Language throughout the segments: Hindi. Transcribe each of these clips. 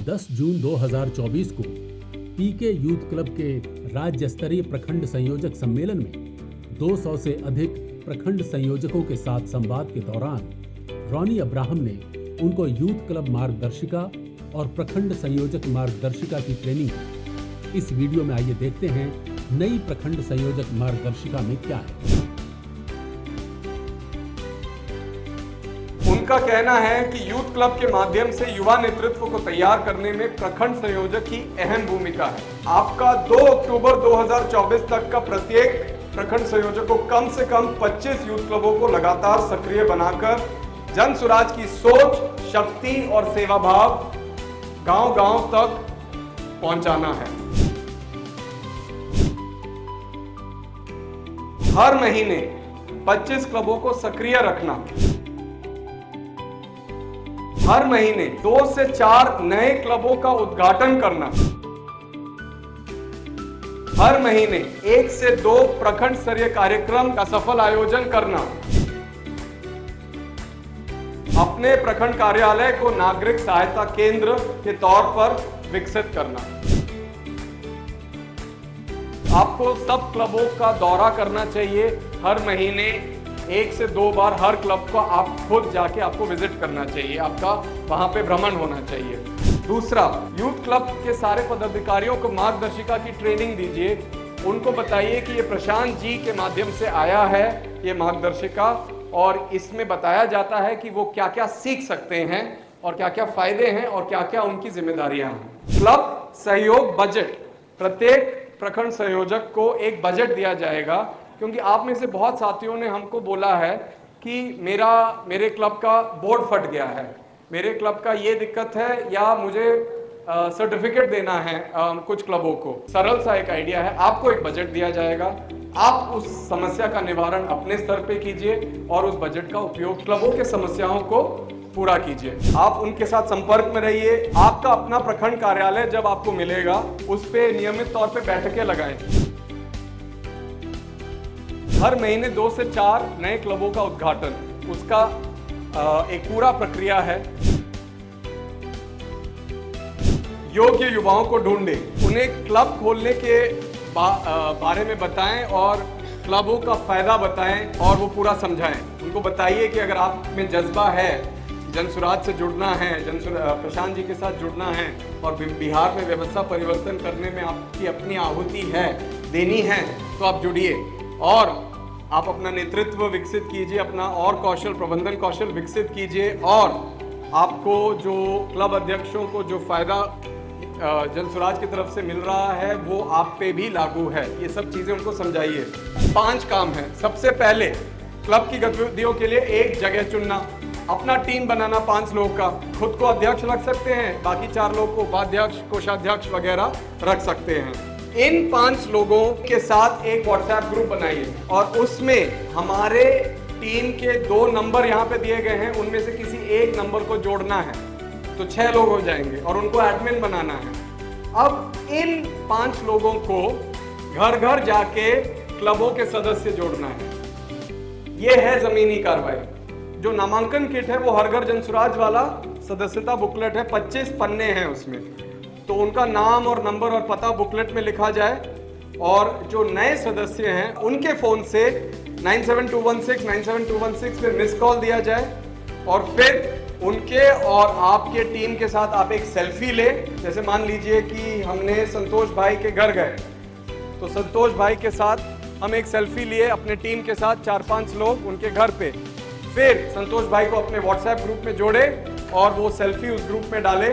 10 जून 2024 को पीके यूथ क्लब के राज्य स्तरीय प्रखंड संयोजक सम्मेलन में 200 से अधिक प्रखंड संयोजकों के साथ संवाद के दौरान रॉनी अब्राहम ने उनको यूथ क्लब मार्गदर्शिका और प्रखंड संयोजक मार्गदर्शिका की ट्रेनिंग दी। इस वीडियो में आइए देखते हैं नई प्रखंड संयोजक मार्गदर्शिका में क्या है। उनका कहना है कि यूथ क्लब के माध्यम से युवा नेतृत्व को तैयार करने में प्रखंड संयोजक की अहम भूमिका है। आपका 2 अक्टूबर 2024 तक का प्रत्येक प्रखंड संयोजक को कम से कम 25 यूथ क्लबों को लगातार सक्रिय बनाकर जन स्वराज की सोच, शक्ति और सेवा भाव गांव-गांव तक पहुंचाना है। हर महीने 25 क्लबों को सक्रिय रखना, हर महीने 2 से 4 नए क्लबों का उद्घाटन करना, हर महीने 1 से 2 प्रखंड स्तरीय कार्यक्रम का सफल आयोजन करना, अपने प्रखंड कार्यालय को नागरिक सहायता केंद्र के तौर पर विकसित करना। आपको सब क्लबों का दौरा करना चाहिए। हर महीने 1 से 2 बार हर क्लब को आप खुद जाके आपको विजिट करना चाहिए, आपका वहां पे भ्रमण होना चाहिए। दूसरा, यूथ क्लब के सारे पदाधिकारियों को मार्गदर्शिका की ट्रेनिंग दीजिए। उनको बताइए कि ये प्रशांत जी के माध्यम से आया है ये मार्गदर्शिका, और इसमें बताया जाता है कि वो क्या क्या सीख सकते हैं और क्या क्या फायदे हैं और क्या क्या उनकी जिम्मेदारियां हैं। क्लब सहयोग बजट, प्रत्येक प्रखंड संयोजक को एक बजट दिया जाएगा, क्योंकि आप में से बहुत साथियों ने हमको बोला है कि मेरे क्लब का बोर्ड फट गया है, मेरे क्लब का ये दिक्कत है, या मुझे सर्टिफिकेट देना है कुछ क्लबों को। सरल सा एक आइडिया है, आपको एक बजट दिया जाएगा, आप उस समस्या का निवारण अपने स्तर पे कीजिए और उस बजट का उपयोग क्लबों के समस्याओं को पूरा कीजिए। आप उनके साथ संपर्क में रहिए। आपका अपना प्रखंड कार्यालय जब आपको मिलेगा उस पे नियमित तौर पे बैठकें लगाएं। हर महीने 2 से 4 नए क्लबों का उद्घाटन, उसका एक पूरा प्रक्रिया है। योग्य युवाओं को ढूंढें, उन्हें क्लब खोलने के बारे में बताएं और क्लबों का फायदा बताएं और वो पूरा समझाएं। उनको बताइए कि अगर आप में जज्बा है, जन स्वराज से जुड़ना है, प्रशांत जी के साथ जुड़ना है और बिहार में व्यवस्था परिवर्तन करने में आपकी अपनी आहुति है, देनी है, तो आप जुड़िए और आप अपना नेतृत्व विकसित कीजिए, अपना और कौशल, प्रबंधन कौशल विकसित कीजिए, और आपको जो क्लब अध्यक्षों को जो फायदा जन स्वराज की तरफ से मिल रहा है वो आप पे भी लागू है। ये सब चीजें उनको समझाइए। 5 काम हैं। सबसे पहले, क्लब की गतिविधियों के लिए एक जगह चुनना, अपना टीम बनाना 5 लोग का, खुद को अध्यक्ष रख सकते हैं, बाकी 4 लोग को उपाध्यक्ष, कोषाध्यक्ष वगैरह रख सकते हैं। इन 5 लोगों के साथ एक व्हाट्सएप ग्रुप बनाइए और उसमें हमारे टीम के 2 नंबर यहाँ पे दिए गए हैं, उनमें से किसी एक नंबर को जोड़ना है, तो 6 लोग हो जाएंगे और उनको एडमिन बनाना है। अब इन 5 लोगों को घर घर जाके क्लबों के सदस्य जोड़ना है। ये है जमीनी कार्रवाई। जो नामांकन किट है वो हर घर जन स्वराज वाला सदस्यता बुकलेट है, 25 पन्ने हैं उसमें, तो उनका नाम और नंबर और पता बुकलेट में लिखा जाए और जो नए सदस्य हैं उनके फोन से 97216 पे मिस कॉल दिया जाए और फिर उनके और आपके टीम के साथ आप एक सेल्फी ले। जैसे मान लीजिए कि हमने संतोष भाई के घर गए, तो संतोष भाई के साथ हम एक सेल्फी लिए अपने टीम के साथ, 4-5 लोग उनके घर पे, फिर संतोष भाई को अपने व्हाट्सएप ग्रुप में जोड़े और वो सेल्फी उस ग्रुप में डाले,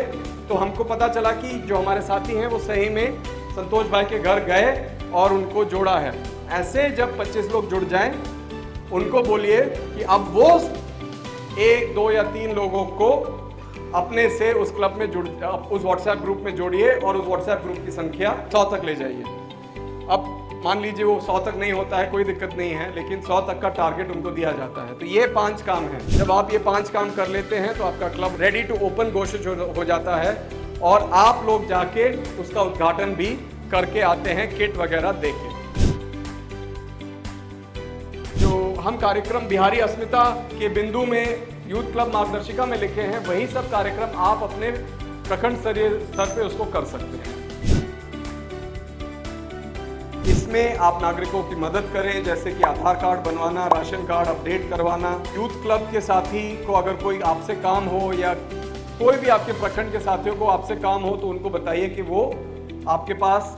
तो हमको पता चला कि जो हमारे साथी हैं वो सही में संतोष भाई के घर गए और उनको जोड़ा है। ऐसे जब 25 लोग जुड़ जाएं, उनको बोलिए कि अब वो 1, 2 या 3 लोगों को अपने से उस क्लब में उस व्हाट्सएप ग्रुप में जोड़िए और उस व्हाट्सएप ग्रुप की संख्या 100 तक ले जाइए। अब मान लीजिए वो 100 तक नहीं होता है, कोई दिक्कत नहीं है, लेकिन 100 तक का टारगेट उनको दिया जाता है। तो ये 5 काम हैं। जब आप ये 5 काम कर लेते हैं तो आपका क्लब रेडी टू ओपन घोषित हो जाता है और आप लोग जाके उसका उद्घाटन भी करके आते हैं, किट वगैरह देके। जो हम कार्यक्रम बिहारी अस्मिता के बिंदु में यूथ क्लब मार्गदर्शिका में लिखे हैं, वही सब कार्यक्रम आप अपने प्रखंड स्तरीय स्तर पे उसको कर सकते हैं। इसमें आप नागरिकों की मदद करें, जैसे कि आधार कार्ड बनवाना, राशन कार्ड अपडेट करवाना। यूथ क्लब के साथी को अगर कोई आपसे काम हो या कोई भी आपके प्रखंड के साथियों को आपसे काम हो तो उनको बताइए कि वो आपके पास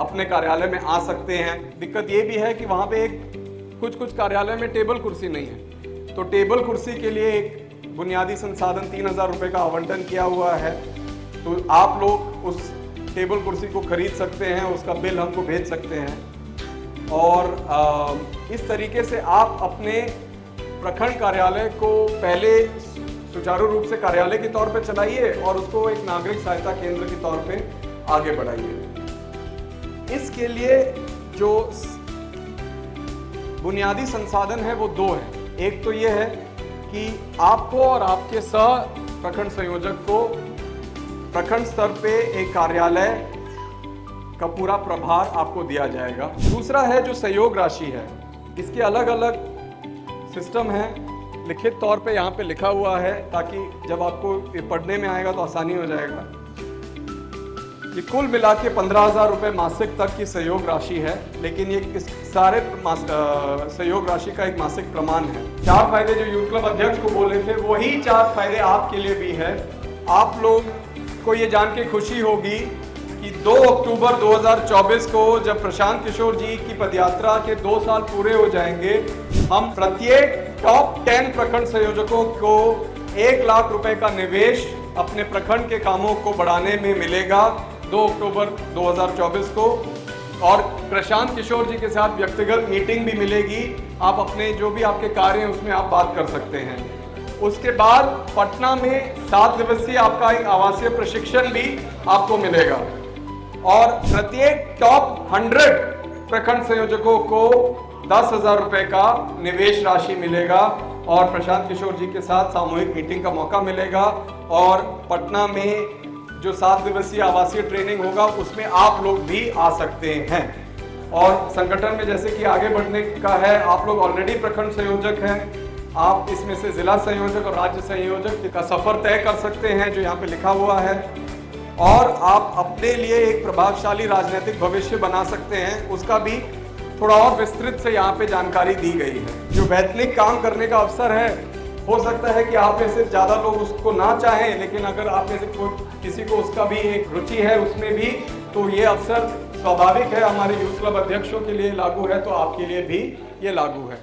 अपने कार्यालय में आ सकते हैं। दिक्कत ये भी है कि वहाँ पे कुछ कार्यालय में टेबल कुर्सी नहीं है, तो टेबल कुर्सी के लिए एक बुनियादी संसाधन 3000 रुपये का आवंटन किया हुआ है, तो आप लोग उस टेबल कुर्सी को खरीद सकते हैं, उसका बिल हमको भेज सकते हैं। और इस तरीके से आप अपने प्रखंड कार्यालय को पहले सुचारू रूप से कार्यालय के तौर पे चलाइए और उसको एक नागरिक सहायता केंद्र के तौर पे आगे बढ़ाइए। इसके लिए जो बुनियादी संसाधन है वो दो हैं। एक तो ये है कि आपको और आपके सह प्रखंड संयोजक को प्रखंड स्तर पे एक कार्यालय का पूरा प्रभार आपको दिया जाएगा। दूसरा है जो सहयोग राशि है, इसके अलग अलग सिस्टम है, लिखित तौर पे यहाँ पे लिखा हुआ है ताकि जब आपको ये पढ़ने में आएगा तो आसानी हो जाएगा। ये कुल मिला के 15,000 रुपये मासिक तक की सहयोग राशि है, लेकिन ये इस सारे सहयोग राशि का एक मासिक प्रमाण है। 4 फायदे जो यूथ क्लब अध्यक्ष को बोले थे वही 4 फायदे आपके लिए भी है। आप लोग को ये जान के खुशी होगी कि 2 अक्टूबर 2024 को जब प्रशांत किशोर जी की पदयात्रा के 2 साल पूरे हो जाएंगे, हम प्रत्येक टॉप 10 प्रखंड संयोजकों को 1 लाख रुपए का निवेश अपने प्रखंड के कामों को बढ़ाने में मिलेगा 2 अक्टूबर 2024 को। और प्रशांत किशोर जी के साथ व्यक्तिगत मीटिंग भी मिलेगी, आप अपने जो भी आपके कार्य हैं उसमें आप बात कर सकते हैं। उसके बाद पटना में 7 दिवसीय आपका एक आवासीय प्रशिक्षण भी आपको मिलेगा और प्रत्येक टॉप 100 प्रखंड संयोजकों को 10,000 रुपए का निवेश राशि मिलेगा और प्रशांत किशोर जी के साथ सामूहिक मीटिंग का मौका मिलेगा। और पटना में जो 7 दिवसीय आवासीय ट्रेनिंग होगा उसमें आप लोग भी आ सकते हैं। और संगठन में जैसे कि आगे बढ़ने का है, आप लोग ऑलरेडी प्रखंड संयोजक हैं, आप इसमें से जिला संयोजक और राज्य संयोजक का सफर तय कर सकते हैं जो यहाँ पे लिखा हुआ है, और आप अपने लिए एक प्रभावशाली राजनीतिक भविष्य बना सकते हैं, उसका भी थोड़ा और विस्तृत से यहाँ पे जानकारी दी गई है। जो वैतनिक काम करने का अवसर है, हो सकता है कि आप में से ज़्यादा लोग उसको ना चाहें, लेकिन अगर आप में से किसी को उसका भी एक रुचि है उसमें भी, तो ये अवसर स्वाभाविक है, हमारे यूथ क्लब अध्यक्षों के लिए लागू है तो आपके लिए भी ये लागू है।